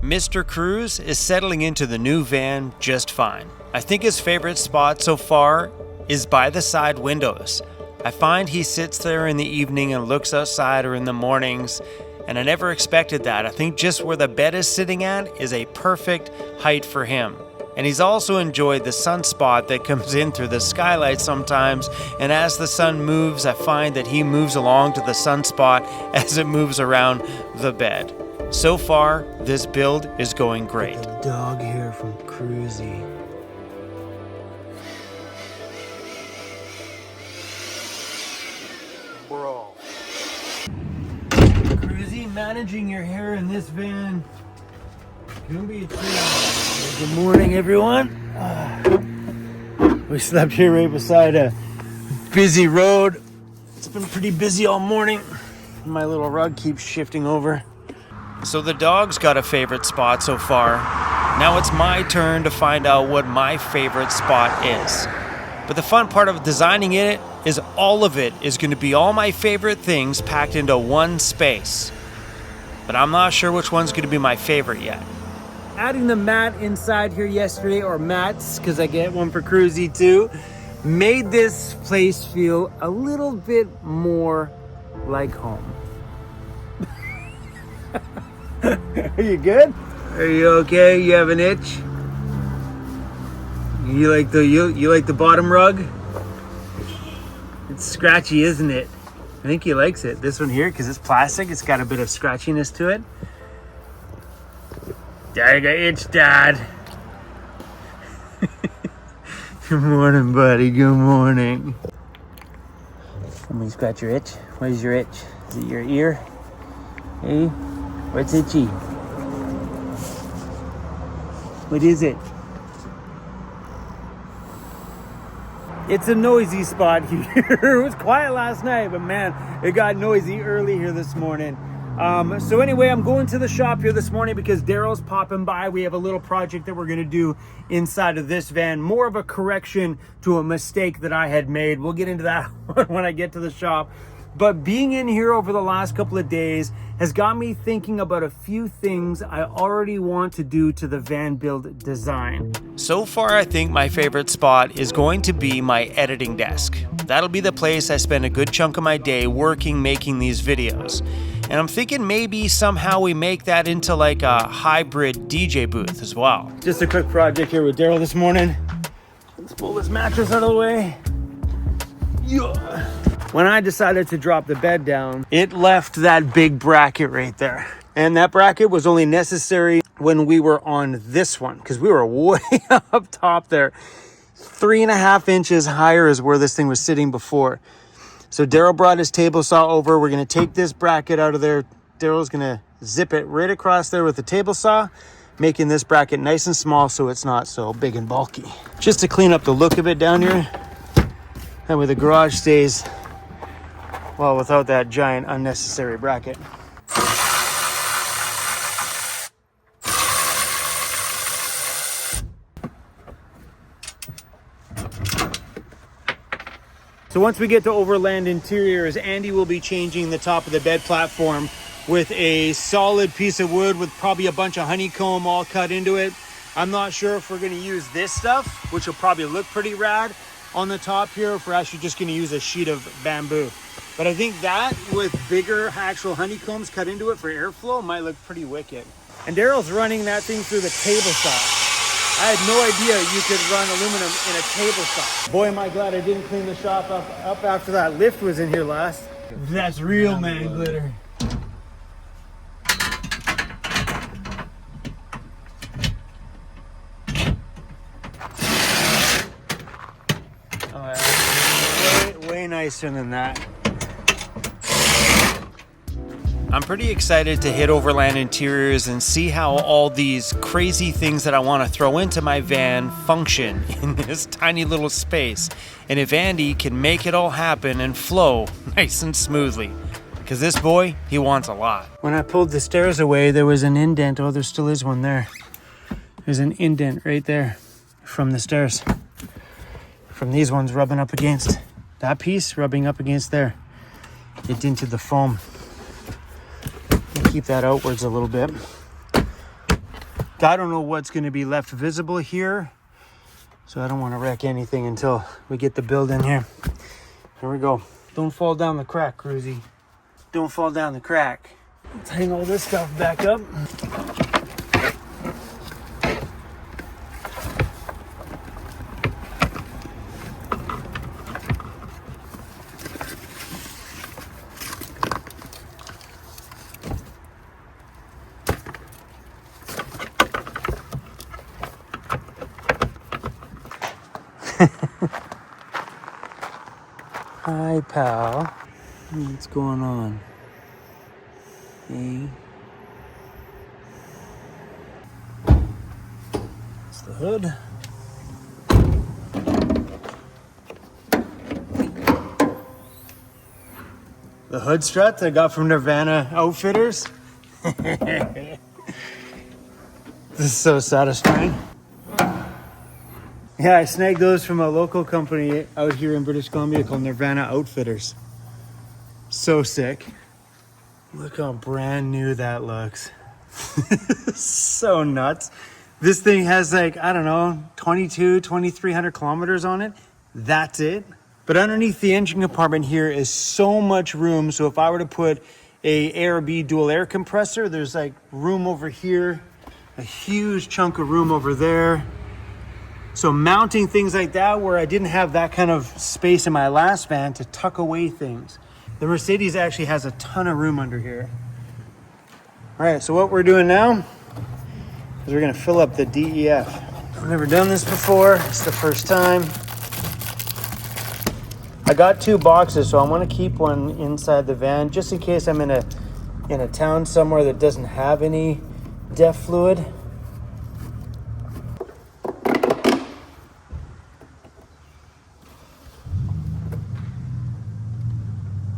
Mr. Cruz is settling into the new van just fine. I think his favorite spot so far is by the side windows. I find he sits there in the evening and looks outside, or in the mornings, and I never expected that. I think just where the bed is sitting at is a perfect height for him. And he's also enjoyed the sunspot that comes in through the skylight sometimes, and as the sun moves, I find that he moves along to the sunspot as it moves around the bed. So far, this build is going great. The dog here from Cruzy. Bro. Cruzy, managing your hair in this van can be a treat. Good morning, everyone. We slept here right beside a busy road. It's been pretty busy all morning. My little rug keeps shifting over. So the dog's got a favorite spot so far. Now it's my turn to find out what my favorite spot is. But the fun part of designing it is all of it is going to be all my favorite things packed into one space. But I'm not sure which one's going to be my favorite yet. Adding the mat inside here yesterday, or mats, because I get one for Cruzy too, made this place feel a little bit more like home. Are you good? Are you okay? You have an itch? You like the bottom rug? It's scratchy, isn't it? I think he likes it. This one here, because it's plastic, it's got a bit of scratchiness to it. Dad, got itch, Dad. Good morning, buddy. Good morning. Let me scratch your itch. What is your itch? Is it your ear? Hey, what's itchy? What is it? It's a noisy spot here. It was quiet last night, but man, it got noisy early here this morning. So anyway, I'm going to the shop here this morning because Daryl's popping by. We have a little project that we're going to do inside of this van. More of a correction to a mistake that I had made. We'll get into that when I get to the shop. But being in here over the last couple of days has got me thinking about a few things I already want to do to the van build design. So far, I think my favorite spot is going to be my editing desk. That'll be the place I spend a good chunk of my day working, making these videos. And I'm thinking maybe somehow we make that into like a hybrid DJ booth as well. Just a quick project here with Daryl this morning. Let's pull this mattress out of the way. Yeah. When I decided to drop the bed down, it left that big bracket right there. And that bracket was only necessary when we were on this one, because we were way up top there. 3.5 inches higher is where this thing was sitting before. So Daryl brought his table saw over. We're going to take this bracket out of there. Daryl's going to zip it right across there with the table saw, making this bracket nice and small so it's not so big and bulky. Just to clean up the look of it down here. That way the garage stays, well, without that giant unnecessary bracket. So once we get to Overland Interiors, Andy will be changing the top of the bed platform with a solid piece of wood with probably a bunch of honeycomb all cut into it. I'm not sure if we're going to use this stuff, which will probably look pretty rad on the top here, or if we're actually just going to use a sheet of bamboo. But I think that with bigger actual honeycombs cut into it for airflow might look pretty wicked. And Daryl's running that thing through the table saw. I had no idea you could run aluminum in a table saw. Boy, am I glad I didn't clean the shop up after that lift was in here last. That's real man glitter. Oh yeah, way nicer than that. I'm pretty excited to hit Overland Interiors and see how all these crazy things that I want to throw into my van function in this tiny little space. And if Andy can make it all happen and flow nice and smoothly. Because this boy, he wants a lot. When I pulled the stairs away, there was an indent. Oh, there still is one there. There's an indent right there from the stairs. From these ones rubbing up against that piece, rubbing up against there. It dented the foam. Keep that outwards a little bit. I don't know what's going to be left visible here, so I don't want to wreck anything until we get the build in here. Here we go. Don't fall down the crack, Cruzy. Don't fall down the crack. Let's hang all this stuff back up. Hi, pal. What's going on? Hey. It's the hood. The hood strut I got from Nirvana Outfitters. This is so satisfying. Yeah, I snagged those from a local company out here in British Columbia called Nirvana Outfitters. So sick. Look how brand new that looks. So nuts. This thing has like, I don't know, 2,300 kilometers on it. That's it. But underneath the engine compartment here is so much room. So if I were to put a ARB dual air compressor, there's like room over here, a huge chunk of room over there. So mounting things like that where I didn't have that kind of space in my last van to tuck away things. The Mercedes actually has a ton of room under here. All right, so what we're doing now is we're gonna fill up the DEF. I've never done this before, it's the first time. I got 2 boxes, so I wanna keep one inside the van just in case I'm in a town somewhere that doesn't have any DEF fluid.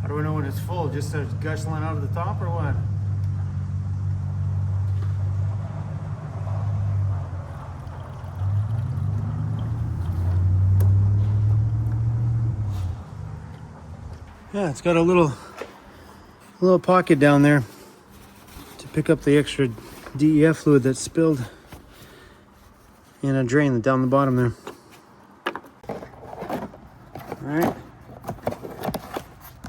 How do we know when it's full? Just starts gushing out of the top or what? Yeah, it's got a little pocket down there to pick up the extra DEF fluid that's spilled in a drain down the bottom there. All right.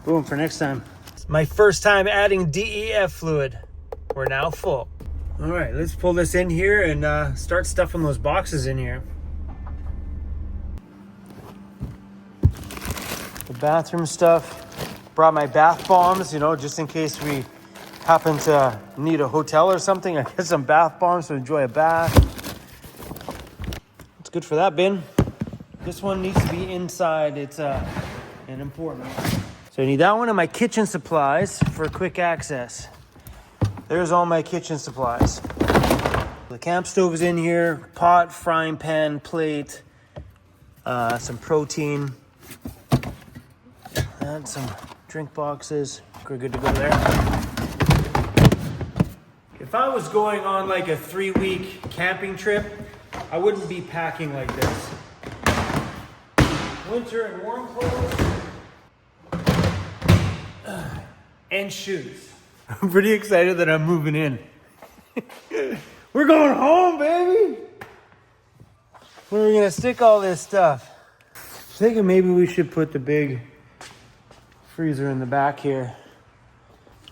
Boom, for next time. It's my first time adding DEF fluid. We're now full. All right, let's pull this in here and start stuffing those boxes in here. The bathroom stuff. Brought my bath bombs, you know, just in case we happen to need a hotel or something. I get some bath bombs to enjoy a bath. It's good for that bin. This one needs to be inside. It's an important one. So I need that one and my kitchen supplies for quick access. There's all my kitchen supplies. The camp stove is in here, pot, frying pan, plate, some protein, and some drink boxes. We're good to go there. If I was going on like a 3-week camping trip, I wouldn't be packing like this. Winter and warm clothes and shoes. I'm pretty excited that I'm moving in. We're going home, baby. Where are we gonna stick all this stuff? I'm thinking maybe we should put the big freezer in the back here.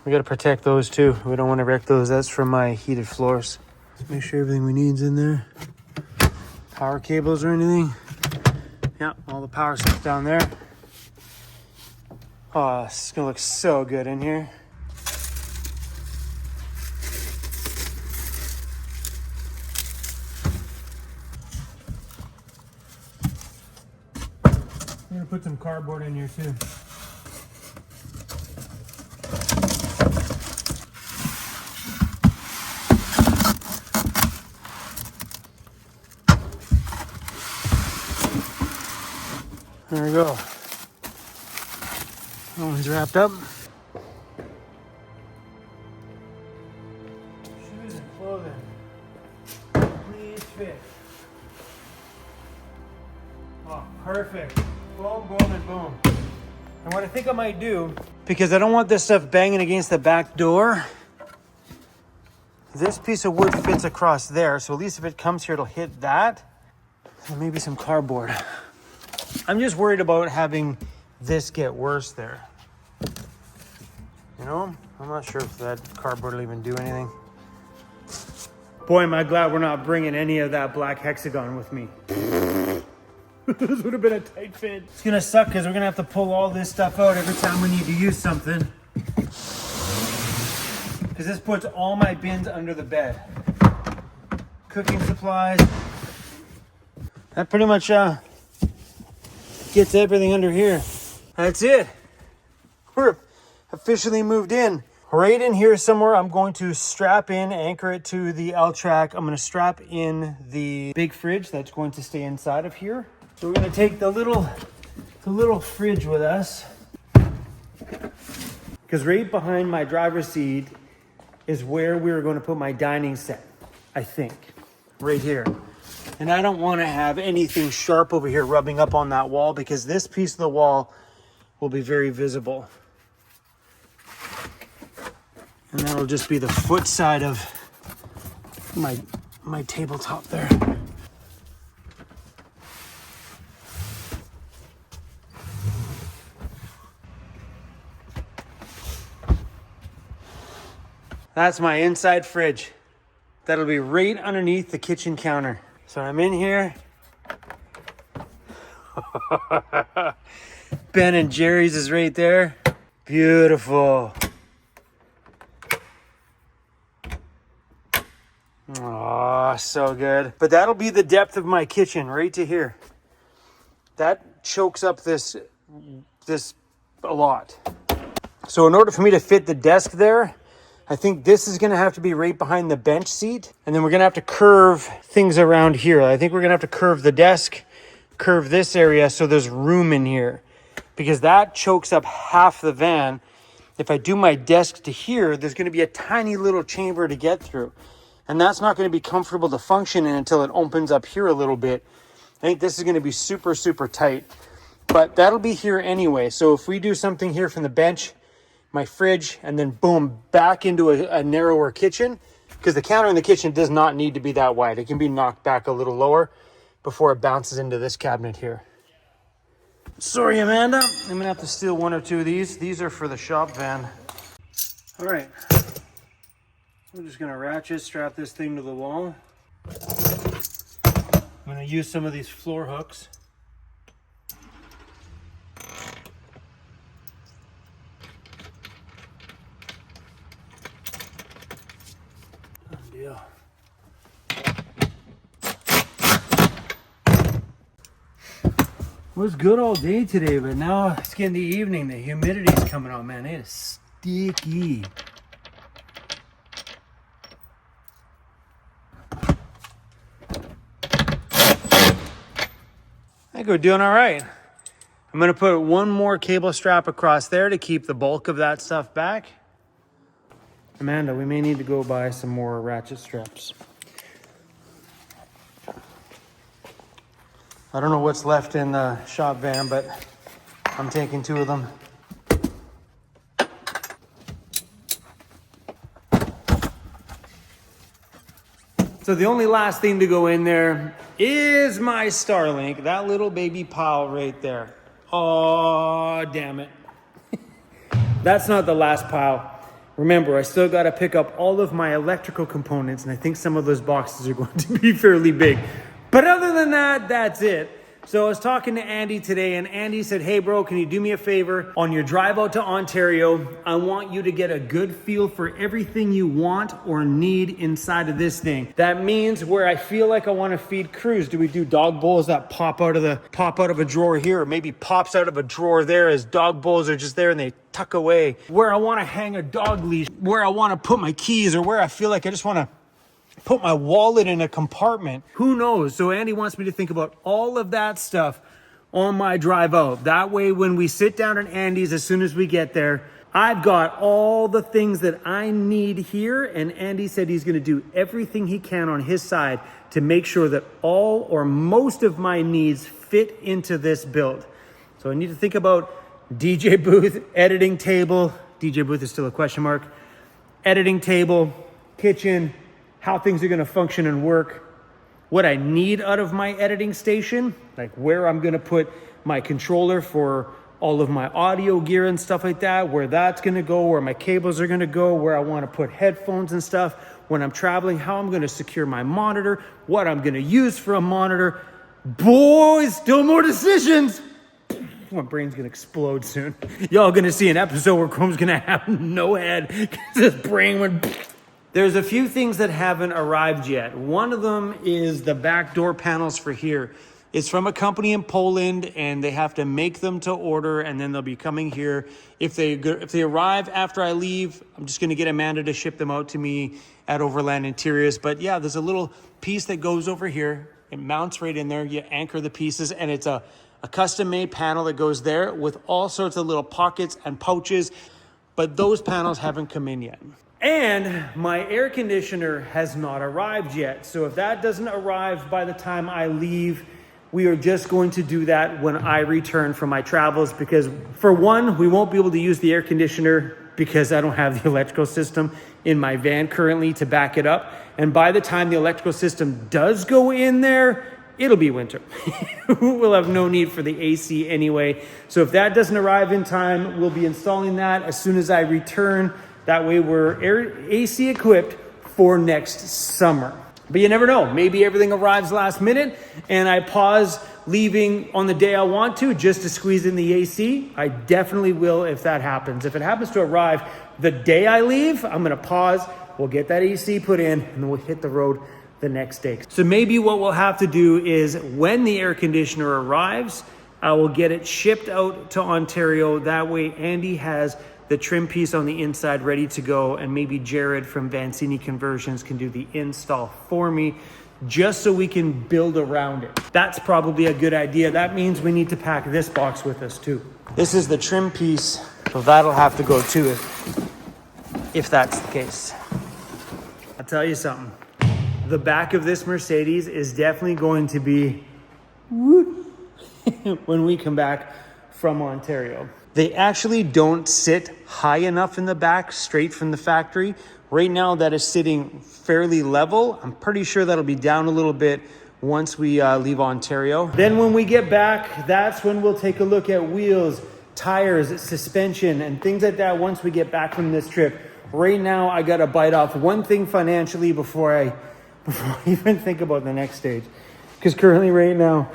We gotta protect those too. We don't want to wreck those. That's from my heated floors. Let's make sure everything we need's in there. Power cables or anything. Yeah, all the power stuff down there. Oh, this is gonna look so good in here. I'm gonna put some cardboard in here too. There we go. That one's wrapped up. Shoes and clothing. Please fit. Oh, perfect. Boom, boom, and boom. And what I think I might do, because I don't want this stuff banging against the back door, This piece of wood fits across there, so at least if it comes here, it'll hit that. And maybe some cardboard. I'm just worried about having this get worse there. You know, I'm not sure if that cardboard will even do anything. Boy, am I glad we're not bringing any of that black hexagon with me. This would have been a tight fit. It's gonna suck because we're gonna have to pull all this stuff out every time we need to use something. Because this puts all my bins under the bed. Cooking supplies. That pretty much gets everything under here. That's it. We're officially moved in. Right in here somewhere, I'm going to strap in, anchor it to the L-track. I'm going to strap in the big fridge that's going to stay inside of here. So we're going to take the little fridge with us. Because right behind my driver's seat is where we're going to put my dining set, I think. Right here. And I don't want to have anything sharp over here rubbing up on that wall because this piece of the wall will be very visible. And that'll just be the foot side of my tabletop there. That's my inside fridge. That'll be right underneath the kitchen counter. So I'm in here. Ben and Jerry's is right there. Beautiful. Oh, so good. But that'll be the depth of my kitchen, right to here. That chokes up this a lot. So in order for me to fit the desk there, I think this is gonna have to be right behind the bench seat. And then we're gonna have to curve things around here. I think we're gonna have to curve the desk, curve this area so there's room in here. Because that chokes up half the van. If I do my desk to here, there's gonna be a tiny little chamber to get through. And that's not going to be comfortable to function in until it opens up here a little bit. I think this is going to be super, super tight. But that'll be here anyway. So if we do something here from the bench, my fridge, and then boom, back into a narrower kitchen, because the counter in the kitchen does not need to be that wide. It can be knocked back a little lower before it bounces into this cabinet here. Sorry, Amanda. I'm going to have to steal one or two of these. These are for the shop van. All right. We're just gonna ratchet strap this thing to the wall. I'm gonna use some of these floor hooks. Good deal. It was good all day today, but now it's getting the evening. The humidity's coming on, man. It is sticky. I think we're doing all right. I'm going to put one more cable strap across there to keep the bulk of that stuff back. Amanda, we may need to go buy some more ratchet straps. I don't know what's left in the shop van, but I'm taking 2 of them. So the only last thing to go in there is my Starlink, that little baby pile right there. Oh, damn it. That's not the last pile. Remember, I still got to pick up all of my electrical components, and I think some of those boxes are going to be fairly big. But other than that, that's it. So I was talking to Andy today, and Andy said, hey bro, can you do me a favor? On your drive out to Ontario, I want you to get a good feel for everything you want or need inside of this thing. That means where I feel like I want to feed crews. Do we do dog bowls that pop out of a drawer here, or maybe pops out of a drawer there as dog bowls are just there and they tuck away? Where I want to hang a dog leash, where I want to put my keys, or where I feel like I just want to put my wallet in a compartment. Who knows? So Andy wants me to think about all of that stuff on my drive out. That way, when we sit down at Andy's, as soon as we get there, I've got all the things that I need here. And Andy said he's going to do everything he can on his side to make sure that all or most of my needs fit into this build. So I need to think about DJ booth, editing table. DJ booth is still a question mark. Editing table, kitchen, how things are gonna function and work, what I need out of my editing station, like where I'm gonna put my controller for all of my audio gear and stuff like that, where that's gonna go, where my cables are gonna go, where I wanna put headphones and stuff when I'm traveling, how I'm gonna secure my monitor, what I'm gonna use for a monitor. Boy, still more decisions. My brain's gonna explode soon. Y'all gonna see an episode where Chrome's gonna have no head because his brain went. There's a few things that haven't arrived yet. One of them is the back door panels for here. It's from a company in Poland, and they have to make them to order, and then they'll be coming here. If they arrive after I leave, I'm just gonna get Amanda to ship them out to me at Overland Interiors. But yeah, there's a little piece that goes over here. It mounts right in there. You anchor the pieces, and it's a custom-made panel that goes there with all sorts of little pockets and pouches, but those panels haven't come in yet. And my air conditioner has not arrived yet. So if that doesn't arrive by the time I leave, we are just going to do that when I return from my travels, because for one, we won't be able to use the air conditioner because I don't have the electrical system in my van currently to back it up. And by the time the electrical system does go in there, it'll be winter. We'll have no need for the AC anyway. So if that doesn't arrive in time, we'll be installing that as soon as I return. That way we're AC equipped for next summer. But you never know. Maybe everything arrives last minute and I pause leaving on the day I want to just to squeeze in the AC. I definitely will if that happens. If it happens to arrive the day I leave, I'm going to pause. We'll get that AC put in and then we'll hit the road the next day. So maybe what we'll have to do is when the air conditioner arrives, I will get it shipped out to Ontario. That way Andy has the trim piece on the inside ready to go, and maybe Jared from Vancity Conversions can do the install for me just so we can build around it. That's probably a good idea. That means we need to pack this box with us too. This is the trim piece, so that'll have to go too if that's the case. I'll tell you something. The back of this Mercedes is definitely going to be when we come back from Ontario. They actually don't sit high enough in the back straight from the factory. Right now that is sitting fairly level. I'm pretty sure that'll be down a little bit once we leave Ontario. Then when we get back, that's when we'll take a look at wheels, tires, suspension, and things like that once we get back from this trip. Right now, I gotta bite off one thing financially before I even think about the next stage. Because currently right now,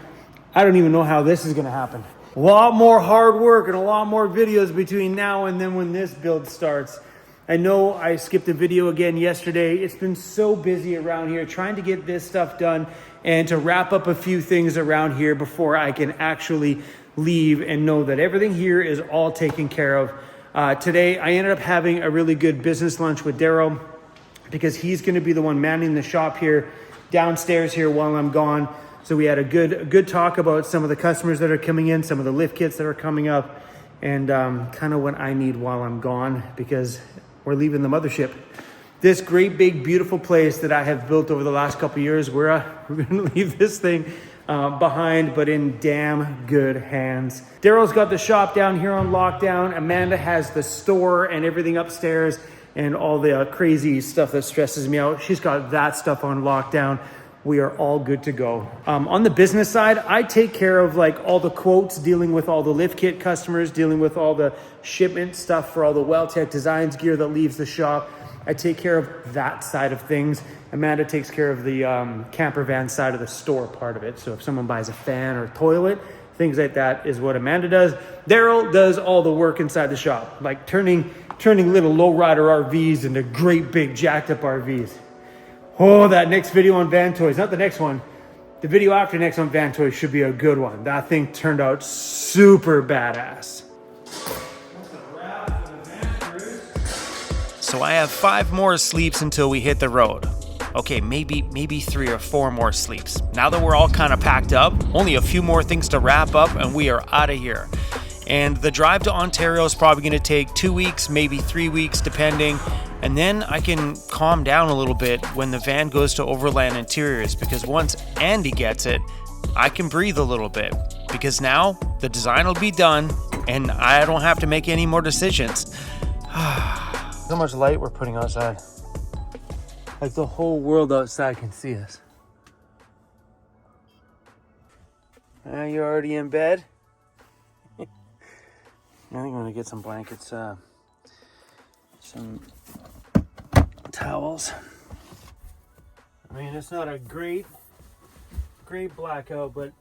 I don't even know how this is gonna happen. A lot more hard work and a lot more videos between now and then when this build starts. I know I skipped a video again yesterday. It's been so busy around here trying to get this stuff done and to wrap up a few things around here before I can actually leave and know that everything here is all taken care of. Today, I ended up having a really good business lunch with Daryl because he's going to be the one manning the shop here downstairs here while I'm gone. So we had a good talk about some of the customers that are coming in, some of the lift kits that are coming up, and kind of what I need while I'm gone because we're leaving the mothership. This great, big, beautiful place that I have built over the last couple of years, we're going to leave this thing behind, but in damn good hands. Daryl's got the shop down here on lockdown. Amanda has the store and everything upstairs and all the crazy stuff that stresses me out. She's got that stuff on lockdown. We are all good to go. On the business side, I take care of like all the quotes, dealing with all the lift kit customers, dealing with all the shipment stuff for all the Welltech Designs gear that leaves the shop. I take care of that side of things. Amanda takes care of the camper van side of the store part of it. So if someone buys a fan or a toilet, things like that is what Amanda does. Daryl does all the work inside the shop, like turning little lowrider RVs into great big jacked up RVs. Oh, that next video on Van Toys, not the next one. The video after next on Van Toys should be a good one. That thing turned out super badass. So I have 5 more sleeps until we hit the road. Okay, maybe 3 or 4 more sleeps. Now that we're all kind of packed up, only a few more things to wrap up and we are out of here. And the drive to Ontario is probably going to take 2 weeks, maybe 3 weeks, depending. And then I can calm down a little bit when the van goes to Overland Interiors, because once Andy gets it, I can breathe a little bit, because now the design will be done and I don't have to make any more decisions. How much light we're putting outside. Like the whole world outside can see us. You're already in bed? I think I'm gonna get some blankets, some towels. I mean, it's not a great blackout, but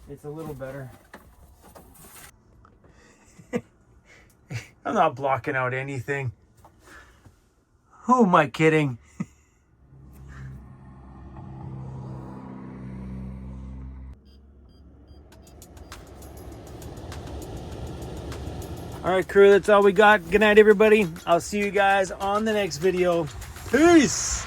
it's a little better. I'm not blocking out anything. Who am I kidding? All right, crew, that's all we got. Good night, everybody. I'll see you guys on the next video. Peace.